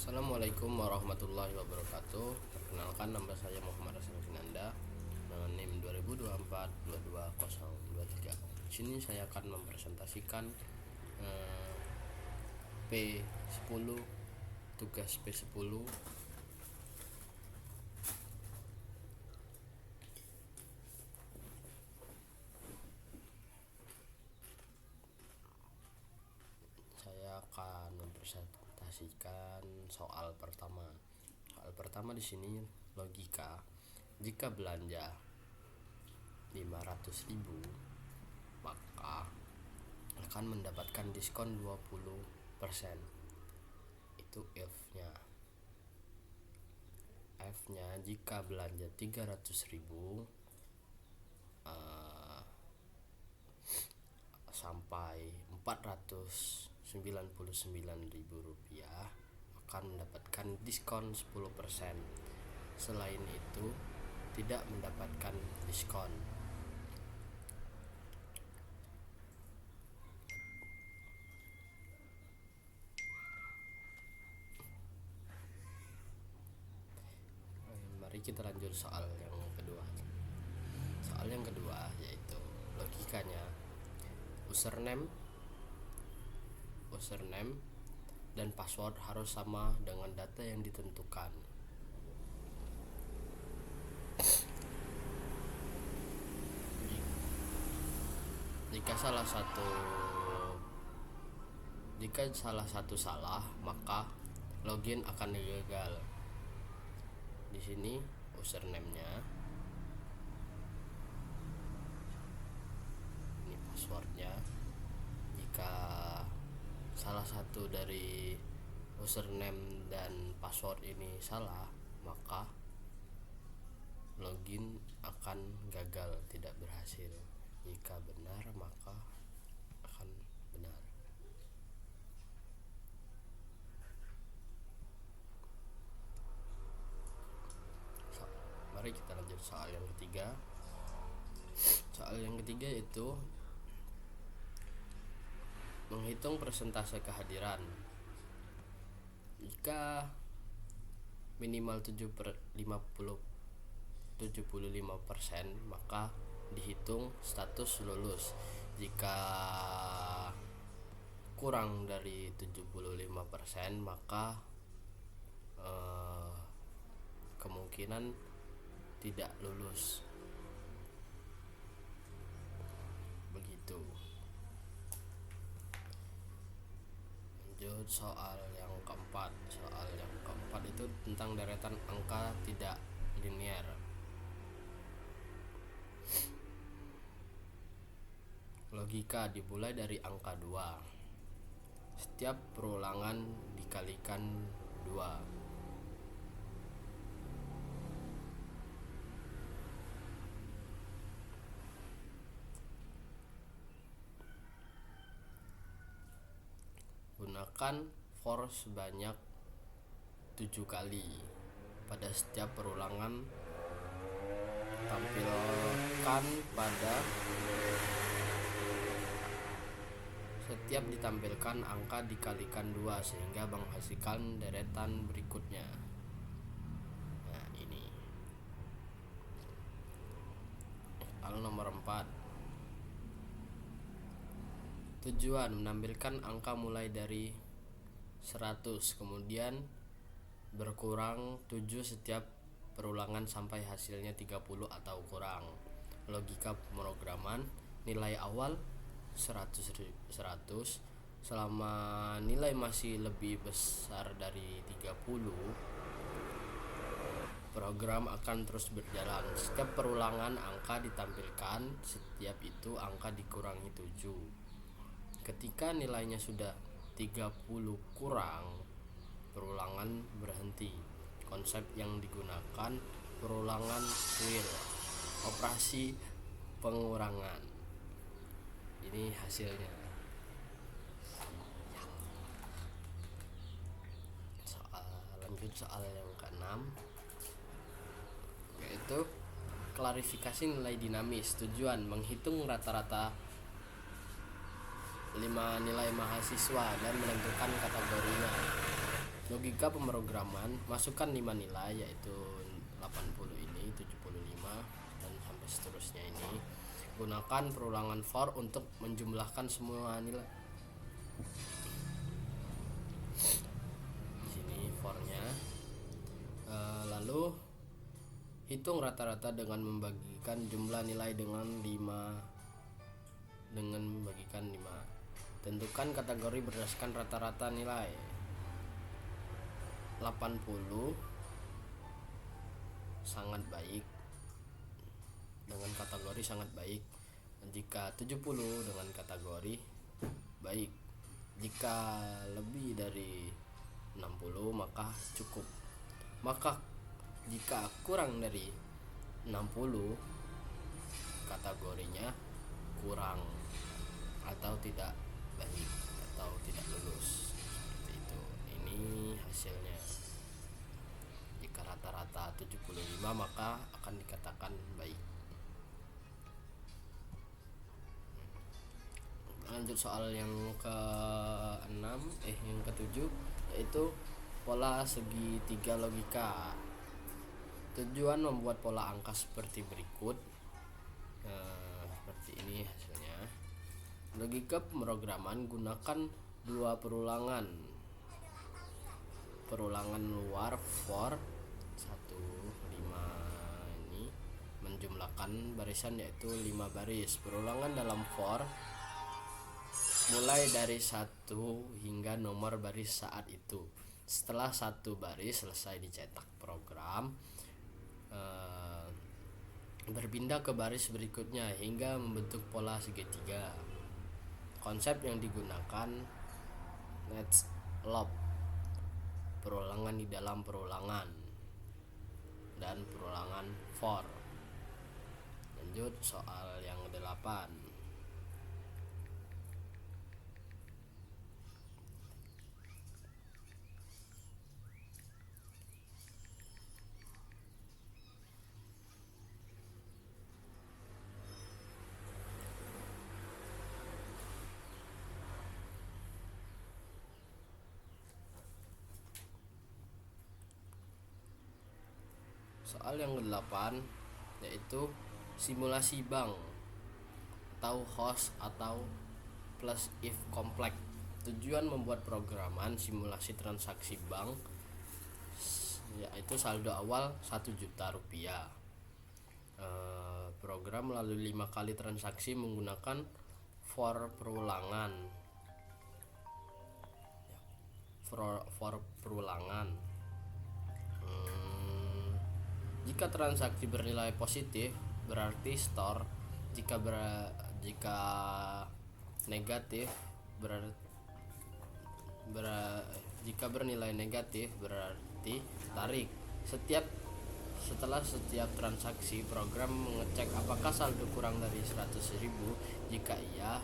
Assalamualaikum warahmatullahi wabarakatuh. Perkenalkan, nama saya Muhammad Hasan Finanda dengan NIM 2024-22-023. Di sini saya akan mempresentasikan P10, tugas P10. Saya akan mempresentasikan soal pertama. Soal pertama di sini logika. Jika belanja 500.000, maka akan mendapatkan diskon 20%. Itu F-nya. F-nya jika belanja 300.000 sampai 499.000 rupiah akan mendapatkan diskon 10%. Selain itu tidak mendapatkan diskon. Mari kita lanjut soal yang kedua. Soal yang kedua yaitu logikanya username dan password harus sama dengan data yang ditentukan. Jika salah satu salah, maka login akan gagal. Di sini username-nya, ini password-nya. Jika salah satu dari username dan password ini salah, maka login akan gagal, tidak berhasil. Jika benar, maka akan benar. Mari kita lanjut soal yang ketiga. Soal yang ketiga itu menghitung persentase kehadiran. Jika minimal 75%, maka dihitung status lulus. Jika kurang dari 75%, maka kemungkinan tidak lulus. Begitu. Lanjut soal yang keempat. Soal yang keempat itu tentang deretan angka tidak linear. Logika dimulai dari angka 2. Setiap perulangan dikalikan 2. Gunakan for sebanyak 7 kali. Pada setiap perulangan tampilkan pada setiap ditampilkan angka dikalikan 2 sehingga menghasilkan deretan berikutnya. Nah, ini soal nomor 4. Tujuan menampilkan angka mulai dari 100, kemudian berkurang 7 setiap perulangan sampai hasilnya 30 atau kurang. Logika pemrograman, nilai awal 100. Selama nilai masih lebih besar dari 30, program akan terus berjalan. Setiap perulangan angka ditampilkan, setiap itu angka dikurangi 7. Ketika nilainya sudah 30 kurang, perulangan berhenti. Konsep yang digunakan perulangan while, operasi pengurangan. Ini hasilnya. Lanjut soal yang ke-6, yaitu klarifikasi nilai dinamis. Tujuan menghitung rata-rata 5 nilai mahasiswa dan menentukan kategorinya. Logika pemrograman, masukkan 5 nilai yaitu 80 ini, 75 dan sampai seterusnya ini. Gunakan perulangan for untuk menjumlahkan semua nilai. Di sini for-nya. Lalu hitung rata-rata dengan membagikan jumlah nilai dengan 5 dengan membagikan 5. Tentukan kategori berdasarkan rata-rata nilai. 80 sangat baik, dengan kategori sangat baik. Jika 70 dengan kategori baik. Jika lebih dari 60 maka cukup. Maka jika kurang dari 60 kategorinya kurang atau tidak baik atau tidak lulus. Seperti itu. Ini hasilnya. Jika rata-rata 75 maka akan dikatakan baik. Lanjut soal yang ke-6 yang ke-7 yaitu pola segitiga logika. Tujuan membuat pola angka seperti berikut. Seperti ini hasilnya. Logika pemrograman, gunakan 2 perulangan. Perulangan luar for 1, 5 ini menjumlahkan barisan yaitu 5 baris. Perulangan dalam for mulai dari 1 hingga nomor baris saat itu. Setelah 1 baris selesai dicetak program, berpindah ke baris berikutnya hingga membentuk pola segitiga. Konsep yang digunakan next loop, perulangan di dalam perulangan, dan perulangan for. Lanjut soal yang 8. Soal yang ke-8 yaitu simulasi bank atau host atau plus if complex. Tujuan membuat programan simulasi transaksi bank yaitu saldo awal 1 juta rupiah. Program melalui 5 kali transaksi menggunakan for perulangan. For perulangan. Jika transaksi bernilai positif berarti store. Jika negatif jika bernilai negatif berarti tarik. Setelah setiap transaksi program mengecek apakah saldo kurang dari 100.000. Jika iya,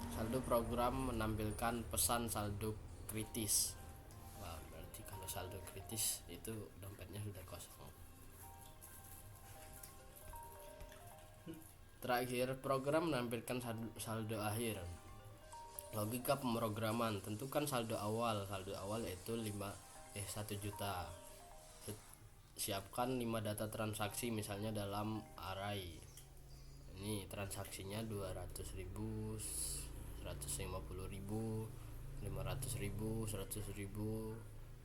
saldo program menampilkan pesan saldo kritis. Berarti kalau saldo kritis itu dompetnya sudah kosong. Terakhir, program menampilkan saldo akhir. Logika pemrograman, tentukan saldo awal. Saldo awal yaitu 1 juta. Siapkan 5 data transaksi misalnya dalam array. Ini transaksinya 200.000, 150.000, 500.000, 100.000,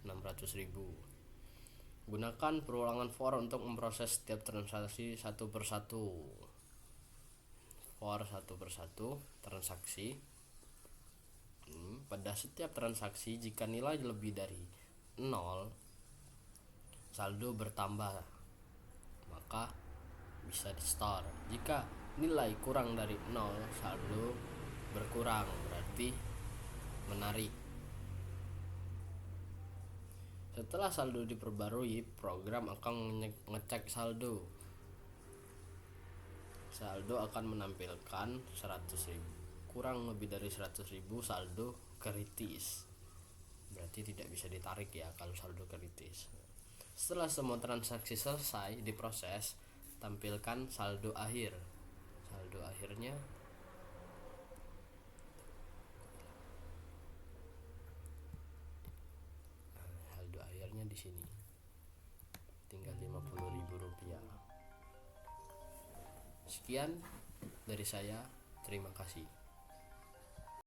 600.000. Gunakan perulangan for untuk memproses setiap transaksi satu persatu. For satu persatu transaksi. Pada setiap transaksi jika nilai lebih dari 0, saldo bertambah, maka bisa di store. Jika nilai kurang dari 0, saldo berkurang, berarti menarik. Setelah saldo diperbarui, program akan mengecek saldo. Saldo akan menampilkan 100.000. Kurang lebih dari 100.000 saldo kritis. Berarti tidak bisa ditarik ya kalau saldo kritis. Setelah semua transaksi selesai diproses, tampilkan saldo akhir. Saldo akhirnya di sini. Tinggal 50.000 rupiah. Sekian dari saya, terima kasih.